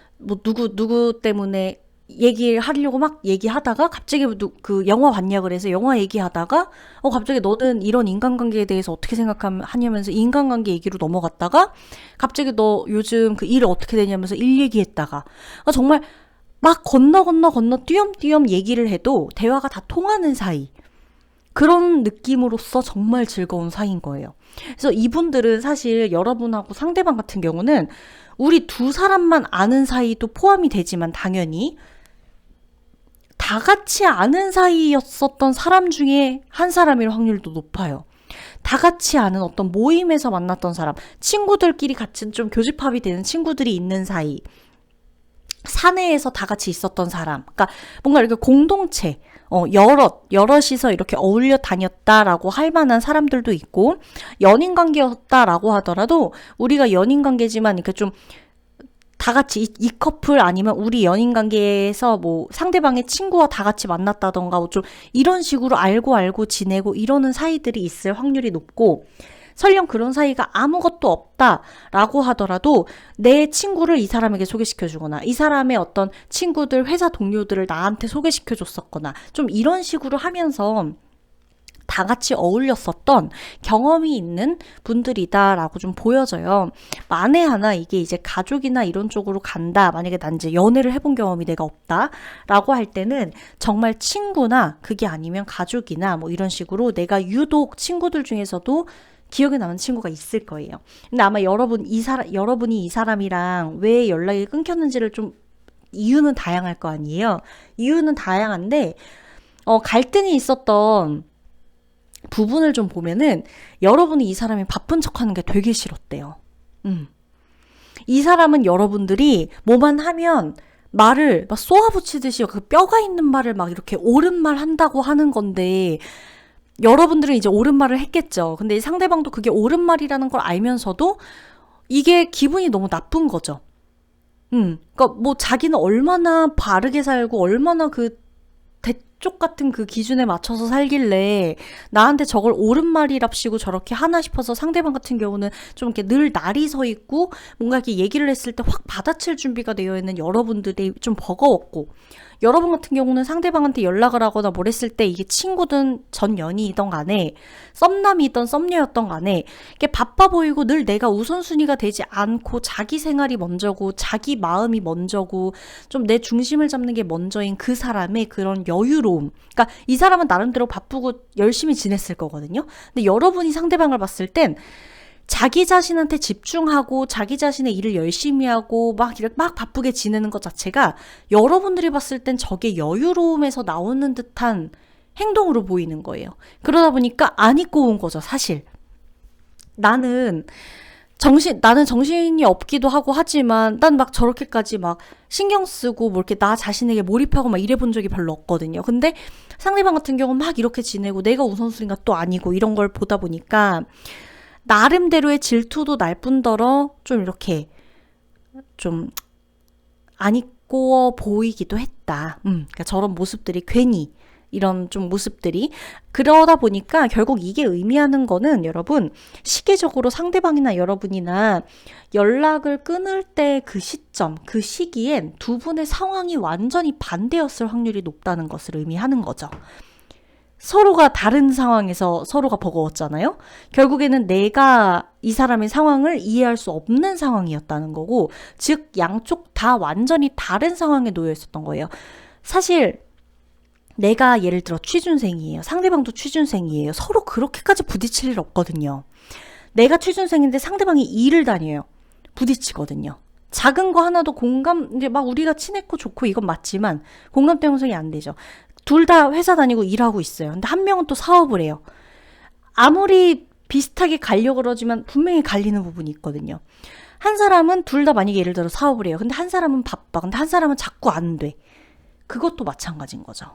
누구 때문에 얘기를 하려고 막 얘기하다가 갑자기 그 영화 봤냐 그래서 영화 얘기하다가 갑자기 너는 이런 인간관계에 대해서 어떻게 생각하냐면서 인간관계 얘기로 넘어갔다가 갑자기 너 요즘 그 일 어떻게 되냐면서 일 얘기했다가, 정말 막 건너 띄엄띄엄 얘기를 해도 대화가 다 통하는 사이, 그런 느낌으로서 정말 즐거운 사이인 거예요. 그래서 이분들은 사실 여러분하고 상대방 같은 경우는 우리 두 사람만 아는 사이도 포함이 되지만 당연히 다 같이 아는 사이였었던 사람 중에 한 사람일 확률도 높아요. 다 같이 아는 어떤 모임에서 만났던 사람, 친구들끼리 같이 좀 교집합이 되는 친구들이 있는 사이, 사내에서 다 같이 있었던 사람, 그러니까 뭔가 이렇게 공동체, 여럿이서 이렇게 어울려 다녔다라고 할 만한 사람들도 있고, 연인 관계였다라고 하더라도 우리가 연인 관계지만 이렇게 좀 다 같이 이 커플 아니면 우리 연인 관계에서 뭐 상대방의 친구와 다 같이 만났다던가 뭐 좀 이런 식으로 알고 지내고 이러는 사이들이 있을 확률이 높고, 설령 그런 사이가 아무것도 없다라고 하더라도 내 친구를 이 사람에게 소개시켜주거나 이 사람의 어떤 친구들, 회사 동료들을 나한테 소개시켜줬었거나 좀 이런 식으로 하면서 다 같이 어울렸었던 경험이 있는 분들이다라고 좀 보여져요. 만에 하나 이게 이제 가족이나 이런 쪽으로 간다, 만약에 난 이제 연애를 해본 경험이 내가 없다라고 할 때는 정말 친구나 그게 아니면 가족이나 뭐 이런 식으로 내가 유독 친구들 중에서도 기억에 남는 친구가 있을 거예요. 근데 아마 여러분이 이 사람이랑 왜 연락이 끊겼는지를 좀 이유는 다양할 거 아니에요. 이유는 다양한데 갈등이 있었던 부분을 좀 보면은 여러분이 이 사람이 바쁜 척하는 게 되게 싫었대요. 이 사람은 여러분들이 뭐만 하면 말을 막 쏘아붙이듯이 그 뼈가 있는 말을 막 이렇게 옳은 말 한다고 하는 건데, 여러분들은 이제 옳은 말을 했겠죠. 근데 상대방도 그게 옳은 말이라는 걸 알면서도 이게 기분이 너무 나쁜 거죠. 그러니까 뭐 자기는 얼마나 바르게 살고 얼마나 그 대쪽 같은 그 기준에 맞춰서 살길래 나한테 저걸 옳은 말이랍시고 저렇게 하나 싶어서, 상대방 같은 경우는 좀 이렇게 늘 날이 서 있고 뭔가 이렇게 얘기를 했을 때 확 받아칠 준비가 되어 있는 여러분들이 좀 버거웠고, 여러분 같은 경우는 상대방한테 연락을 하거나 뭘 했을 때 이게 친구든 전 연인이든 간에 썸남이든 썸녀였던 간에 이게 바빠 보이고 늘 내가 우선순위가 되지 않고 자기 생활이 먼저고 자기 마음이 먼저고 좀 내 중심을 잡는 게 먼저인 그 사람의 그런 여유로움. 그러니까 이 사람은 나름대로 바쁘고 열심히 지냈을 거거든요. 근데 여러분이 상대방을 봤을 땐 자기 자신한테 집중하고 자기 자신의 일을 열심히 하고 막 이렇게 막 바쁘게 지내는 것 자체가 여러분들이 봤을 땐 저게 여유로움에서 나오는 듯한 행동으로 보이는 거예요. 그러다 보니까 안 입고 온 거죠, 사실. 나는 나는 정신이 없기도 하고 하지만 난 막 저렇게까지 막 신경 쓰고 뭐 이렇게 나 자신에게 몰입하고 막 이래 본 적이 별로 없거든요. 근데 상대방 같은 경우는 막 이렇게 지내고 내가 우선순위가 또 아니고 이런 걸 보다 보니까 나름대로의 질투도 날 뿐더러 좀 이렇게 좀 안 이꼬 보이기도 했다. 그러니까 저런 모습들이 괜히 이런 좀 모습들이, 그러다 보니까 결국 이게 의미하는 거는, 여러분 시기적으로 상대방이나 여러분이나 연락을 끊을 때 그 시점, 그 시기엔 두 분의 상황이 완전히 반대였을 확률이 높다는 것을 의미하는 거죠. 서로가 다른 상황에서 서로가 버거웠잖아요. 결국에는 내가 이 사람의 상황을 이해할 수 없는 상황이었다는 거고, 즉 양쪽 다 완전히 다른 상황에 놓여 있었던 거예요. 사실 내가 예를 들어 취준생이에요. 상대방도 취준생이에요. 서로 그렇게까지 부딪힐 일 없거든요. 내가 취준생인데 상대방이 일을 다녀요. 부딪히거든요. 작은 거 하나도 이제 막 우리가 친했고 좋고 이건 맞지만 공감대 형성이 안 되죠. 둘 다 회사 다니고 일하고 있어요. 근데 한 명은 또 사업을 해요. 아무리 비슷하게 가려고 그러지만 분명히 갈리는 부분이 있거든요. 한 사람은 둘 다 만약에 예를 들어 사업을 해요. 근데 한 사람은 바빠. 근데 한 사람은 자꾸 안 돼. 그것도 마찬가지인 거죠.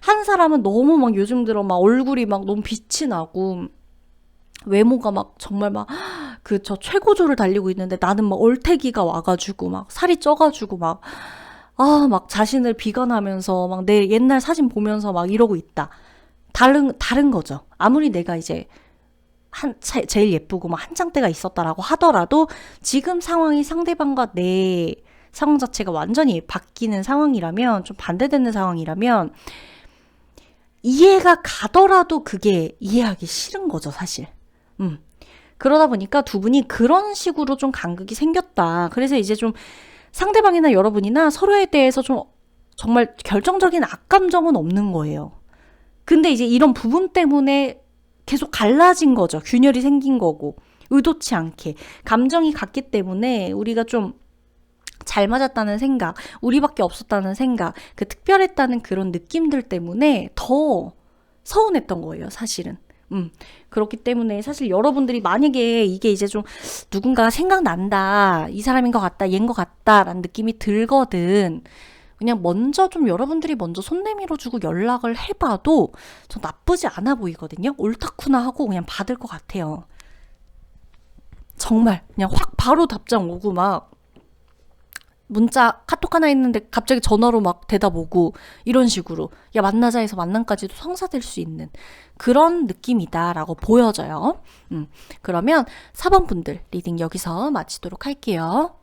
한 사람은 너무 막 요즘 들어 막 얼굴이 막 너무 빛이 나고 외모가 막 정말 막 그 저 최고조를 달리고 있는데, 나는 막 얼태기가 와가지고 막 살이 쪄가지고 막 막 자신을 비관하면서 막 내 옛날 사진 보면서 막 이러고 있다. 다른 거죠. 아무리 내가 이제 제일 예쁘고 막 한창때가 있었다라고 하더라도 지금 상황이 상대방과 내 상황 자체가 완전히 바뀌는 상황이라면, 좀 반대되는 상황이라면 이해가 가더라도 그게 이해하기 싫은 거죠, 사실. 그러다 보니까 두 분이 그런 식으로 좀 간극이 생겼다. 그래서 이제 좀 상대방이나 여러분이나 서로에 대해서 좀 정말 결정적인 악감정은 없는 거예요. 근데 이제 이런 부분 때문에 계속 갈라진 거죠. 균열이 생긴 거고. 의도치 않게. 감정이 같기 때문에 우리가 좀 잘 맞았다는 생각, 우리밖에 없었다는 생각, 그 특별했다는 그런 느낌들 때문에 더 서운했던 거예요, 사실은. 그렇기 때문에 사실 여러분들이 만약에 이게 이제 좀 누군가 생각난다, 이 사람인 것 같다, 얘인 것 같다 라는 느낌이 들거든, 그냥 먼저 좀 여러분들이 먼저 손 내밀어주고 연락을 해봐도 저 나쁘지 않아 보이거든요. 옳다쿠나 하고 그냥 받을 것 같아요. 정말 그냥 확 바로 답장 오고, 막 문자 카톡 하나 있는데 갑자기 전화로 막 대답 오고, 이런 식으로 야 만나자 해서 만남까지도 성사될 수 있는 그런 느낌이다라고 보여져요. 그러면 4번 분들 리딩 여기서 마치도록 할게요.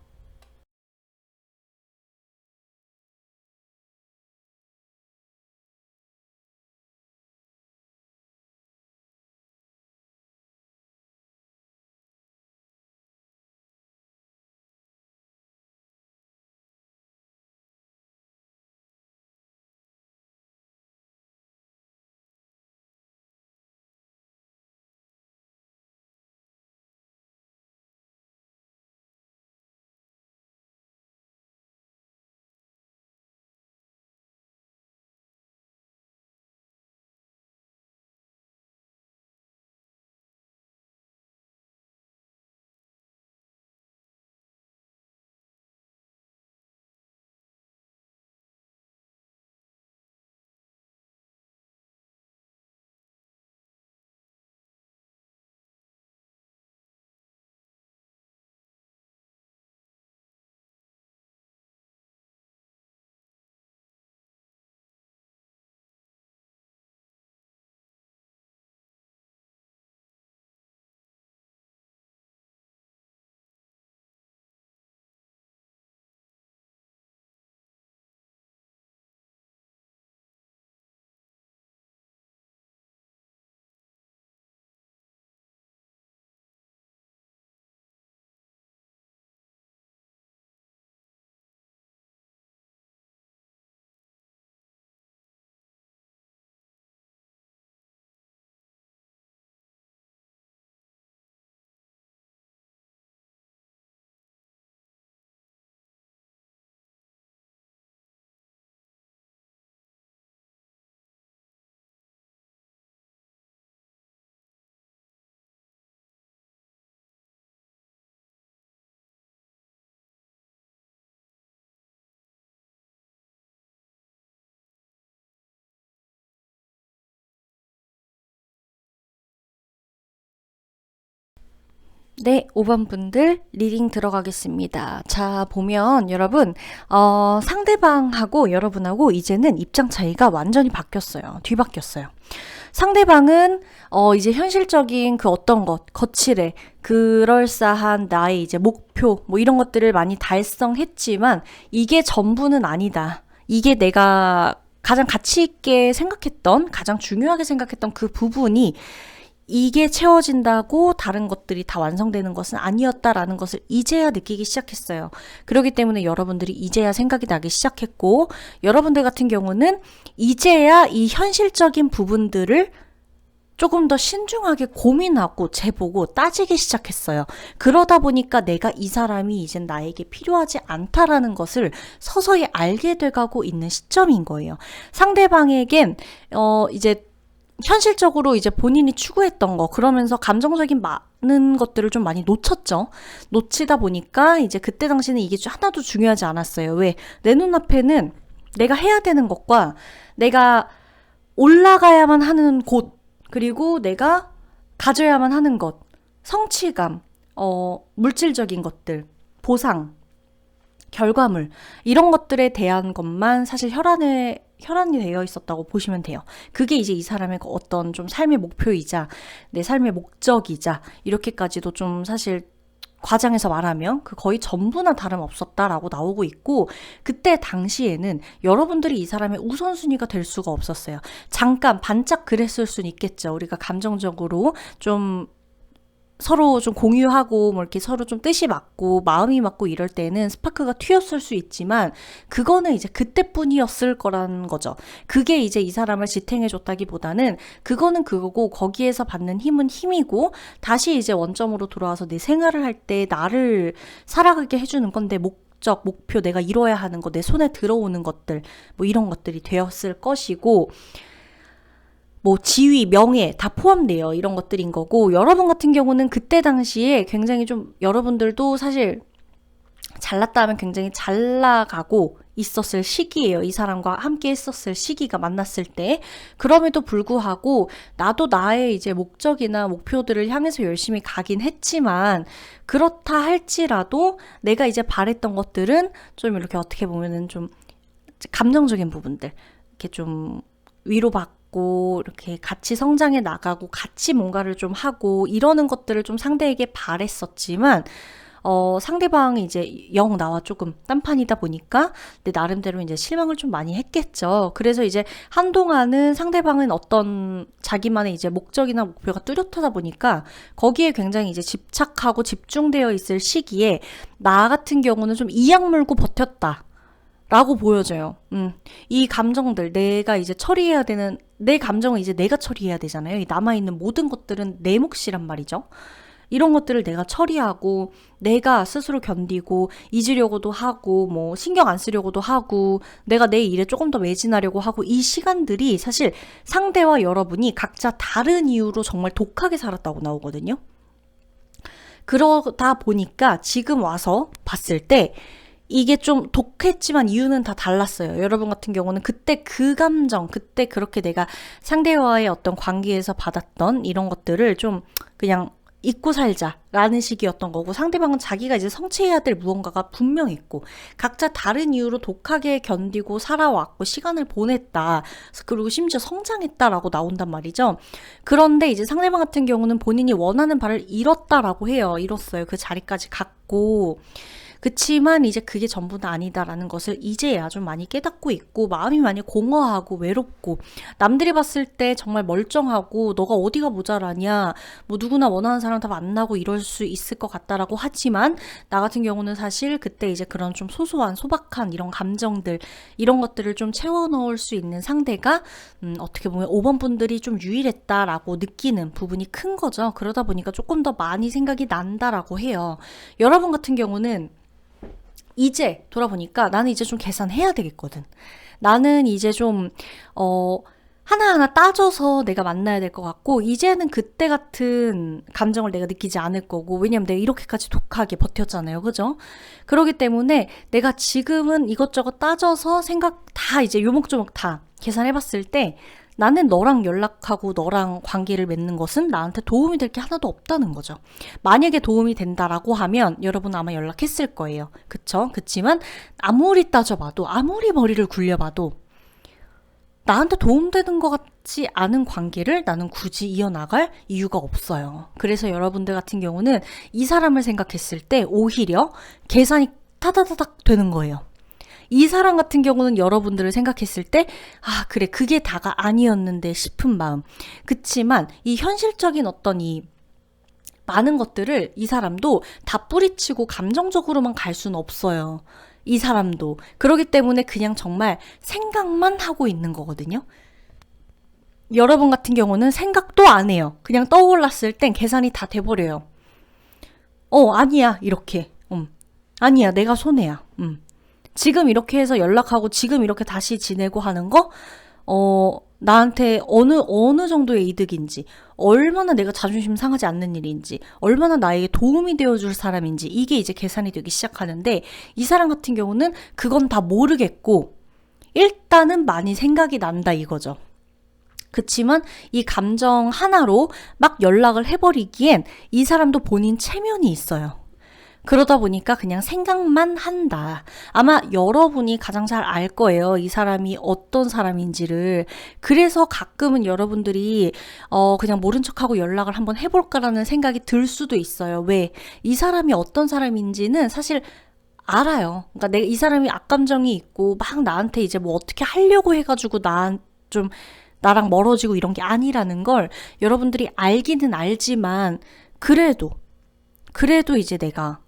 네, 5번 분들 리딩 들어가겠습니다. 자, 보면 여러분, 상대방하고 여러분하고 이제는 입장 차이가 완전히 바뀌었어요. 뒤바뀌었어요. 상대방은 이제 현실적인 그 어떤 것, 거칠해, 그럴싸한 나의 이제 목표, 뭐 이런 것들을 많이 달성했지만 이게 전부는 아니다. 이게 내가 가장 가치 있게 생각했던, 가장 중요하게 생각했던 그 부분이 이게 채워진다고 다른 것들이 다 완성되는 것은 아니었다라는 것을 이제야 느끼기 시작했어요. 그렇기 때문에 여러분들이 이제야 생각이 나기 시작했고, 여러분들 같은 경우는 이제야 이 현실적인 부분들을 조금 더 신중하게 고민하고 재보고 따지기 시작했어요. 그러다 보니까 내가 이 사람이 이젠 나에게 필요하지 않다라는 것을 서서히 알게 돼가고 있는 시점인 거예요. 상대방에겐 이제 현실적으로 이제 본인이 추구했던 거, 그러면서 감정적인 많은 것들을 좀 많이 놓쳤죠. 놓치다 보니까 이제 그때 당시는 이게 하나도 중요하지 않았어요. 왜? 내 눈앞에는 내가 해야 되는 것과 내가 올라가야만 하는 곳, 그리고 내가 가져야만 하는 것, 성취감, 물질적인 것들, 보상, 결과물, 이런 것들에 대한 것만 사실 혈안이 되어 있었다고 보시면 돼요. 그게 이제 이 사람의 어떤 좀 삶의 목표이자 내 삶의 목적이자 이렇게까지도 좀 사실 과장해서 말하면 그 거의 전부나 다름없었다라고 나오고 있고, 그때 당시에는 여러분들이 이 사람의 우선순위가 될 수가 없었어요. 잠깐 반짝 그랬을 수는 있겠죠. 우리가 감정적으로 좀 서로 좀 공유하고 뭐 이렇게 서로 좀 뜻이 맞고 마음이 맞고 이럴 때는 스파크가 튀었을 수 있지만 그거는 이제 그때뿐이었을 거라는 거죠. 그게 이제 이 사람을 지탱해 줬다기보다는 그거는 그거고 거기에서 받는 힘은 힘이고 다시 이제 원점으로 돌아와서 내 생활을 할 때 나를 살아가게 해주는 건데 목적, 목표, 내가 이뤄야 하는 거, 내 손에 들어오는 것들 뭐 이런 것들이 되었을 것이고, 뭐 지위, 명예 다 포함돼요. 이런 것들인 거고, 여러분 같은 경우는 그때 당시에 굉장히 좀 여러분들도 사실 잘났다 하면 굉장히 잘 나가고 있었을 시기예요. 이 사람과 함께 했었을 시기가 만났을 때. 그럼에도 불구하고 나도 나의 이제 목적이나 목표들을 향해서 열심히 가긴 했지만, 그렇다 할지라도 내가 이제 바랬던 것들은 좀 이렇게 어떻게 보면은 좀 감정적인 부분들, 이렇게 좀 위로받고 이렇게 같이 성장해 나가고 같이 뭔가를 좀 하고 이러는 것들을 좀 상대에게 바랬었지만, 상대방이 이제 영 나와 조금 딴판이다 보니까 내 나름대로 이제 실망을 좀 많이 했겠죠. 그래서 이제 한동안은 상대방은 어떤 자기만의 이제 목적이나 목표가 뚜렷하다 보니까 거기에 굉장히 이제 집착하고 집중되어 있을 시기에 나 같은 경우는 좀 이악 물고 버텼다 라고 보여져요. 이 감정들, 내가 이제 처리해야 되는, 내 감정은 이제 내가 처리해야 되잖아요. 이 남아있는 모든 것들은 내 몫이란 말이죠. 이런 것들을 내가 처리하고, 내가 스스로 견디고, 잊으려고도 하고, 뭐, 신경 안 쓰려고도 하고, 내가 내 일에 조금 더 매진하려고 하고, 이 시간들이 사실 상대와 여러분이 각자 다른 이유로 정말 독하게 살았다고 나오거든요. 그러다 보니까 지금 와서 봤을 때, 이게 좀 독했지만 이유는 다 달랐어요. 여러분 같은 경우는 그때 그 감정, 그때 그렇게 내가 상대와의 어떤 관계에서 받았던 이런 것들을 좀 그냥 잊고 살자라는 식이었던 거고, 상대방은 자기가 이제 성취해야 될 무언가가 분명 있고 각자 다른 이유로 독하게 견디고 살아왔고 시간을 보냈다. 그리고 심지어 성장했다라고 나온단 말이죠. 그런데 이제 상대방 같은 경우는 본인이 원하는 바를 이뤘다라고 해요. 이뤘어요. 그 자리까지 갔고. 그치만 이제 그게 전부는 아니다라는 것을 이제야 좀 많이 깨닫고 있고, 마음이 많이 공허하고 외롭고, 남들이 봤을 때 정말 멀쩡하고 너가 어디가 모자라냐, 뭐 누구나 원하는 사람 다 만나고 이럴 수 있을 것 같다라고 하지만, 나 같은 경우는 사실 그때 이제 그런 좀 소소한 소박한 이런 감정들, 이런 것들을 좀 채워 넣을 수 있는 상대가 어떻게 보면 5번 분들이 좀 유일했다라고 느끼는 부분이 큰 거죠. 그러다 보니까 조금 더 많이 생각이 난다라고 해요. 여러분 같은 경우는 이제 돌아보니까 나는 이제 좀 계산해야 되겠거든. 나는 이제 좀 하나하나 따져서 내가 만나야 될 것 같고, 이제는 그때 같은 감정을 내가 느끼지 않을 거고, 왜냐면 내가 이렇게까지 독하게 버텼잖아요. 그죠? 그렇기 때문에 내가 지금은 이것저것 따져서 생각 다 이제 요목조목 다 계산해봤을 때 나는 너랑 연락하고 너랑 관계를 맺는 것은 나한테 도움이 될 게 하나도 없다는 거죠. 만약에 도움이 된다라고 하면 여러분 아마 연락했을 거예요. 그쵸? 그치만 아무리 따져봐도, 아무리 머리를 굴려봐도 나한테 도움되는 것 같지 않은 관계를 나는 굳이 이어나갈 이유가 없어요. 그래서 여러분들 같은 경우는 이 사람을 생각했을 때 오히려 계산이 타다다닥 되는 거예요. 이 사람 같은 경우는 여러분들을 생각했을 때, 아, 그래, 그게 다가 아니었는데 싶은 마음. 그치만 이 현실적인 어떤 이 많은 것들을 이 사람도 다 뿌리치고 감정적으로만 갈 수는 없어요. 이 사람도. 그렇기 때문에 그냥 정말 생각만 하고 있는 거거든요. 여러분 같은 경우는 생각도 안 해요. 그냥 떠올랐을 땐 계산이 다 돼버려요. 아니야. 이렇게. 아니야. 내가 손해야. 지금 이렇게 해서 연락하고 지금 이렇게 다시 지내고 하는 거, 나한테 어느 정도의 이득인지, 얼마나 내가 자존심 상하지 않는 일인지, 얼마나 나에게 도움이 되어줄 사람인지, 이게 이제 계산이 되기 시작하는데, 이 사람 같은 경우는 그건 다 모르겠고, 일단은 많이 생각이 난다 이거죠. 그치만 이 감정 하나로 막 연락을 해버리기엔 이 사람도 본인 체면이 있어요. 그러다 보니까 그냥 생각만 한다. 아마 여러분이 가장 잘 알 거예요. 이 사람이 어떤 사람인지를. 그래서 가끔은 여러분들이 그냥 모른 척하고 연락을 한번 해볼까라는 생각이 들 수도 있어요. 왜? 이 사람이 어떤 사람인지는 사실 알아요. 그러니까 이 사람이 악감정이 있고 막 나한테 이제 뭐 어떻게 하려고 해가지고 나랑 멀어지고 이런 게 아니라는 걸 여러분들이 알기는 알지만 그래도 이제 내가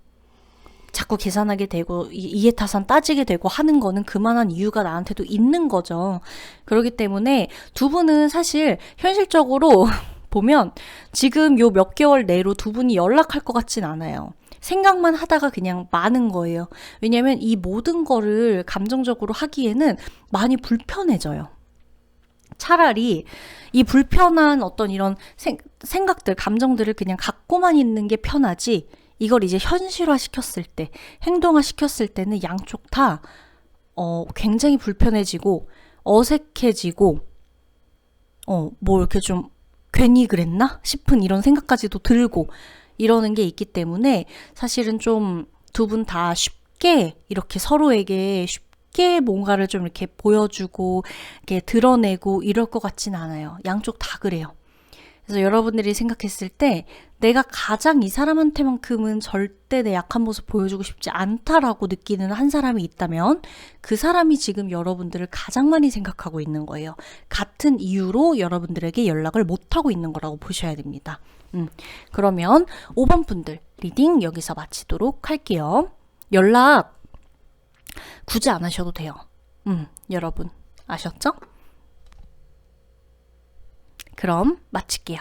자꾸 계산하게 되고 이해타산 따지게 되고 하는 거는 그만한 이유가 나한테도 있는 거죠. 그렇기 때문에 두 분은 사실 현실적으로 보면 지금 요 몇 개월 내로 두 분이 연락할 것 같진 않아요. 생각만 하다가 그냥 마는 거예요. 왜냐면 이 모든 거를 감정적으로 하기에는 많이 불편해져요. 차라리 이 불편한 어떤 이런 생각들, 감정들을 그냥 갖고만 있는 게 편하지, 이걸 이제 현실화 시켰을 때, 행동화 시켰을 때는 양쪽 다 굉장히 불편해지고 어색해지고 뭐 이렇게 좀 괜히 그랬나 싶은 이런 생각까지도 들고 이러는 게 있기 때문에 사실은 좀 두 분 다 쉽게 이렇게 서로에게 쉽게 뭔가를 좀 이렇게 보여주고 이렇게 드러내고 이럴 것 같진 않아요. 양쪽 다 그래요. 그래서 여러분들이 생각했을 때 내가 가장 이 사람한테만큼은 절대 내 약한 모습 보여주고 싶지 않다라고 느끼는 한 사람이 있다면 그 사람이 지금 여러분들을 가장 많이 생각하고 있는 거예요. 같은 이유로 여러분들에게 연락을 못하고 있는 거라고 보셔야 됩니다. 그러면 5번 분들 리딩 여기서 마치도록 할게요. 연락 굳이 안 하셔도 돼요. 여러분 아셨죠? 그럼 마칠게요.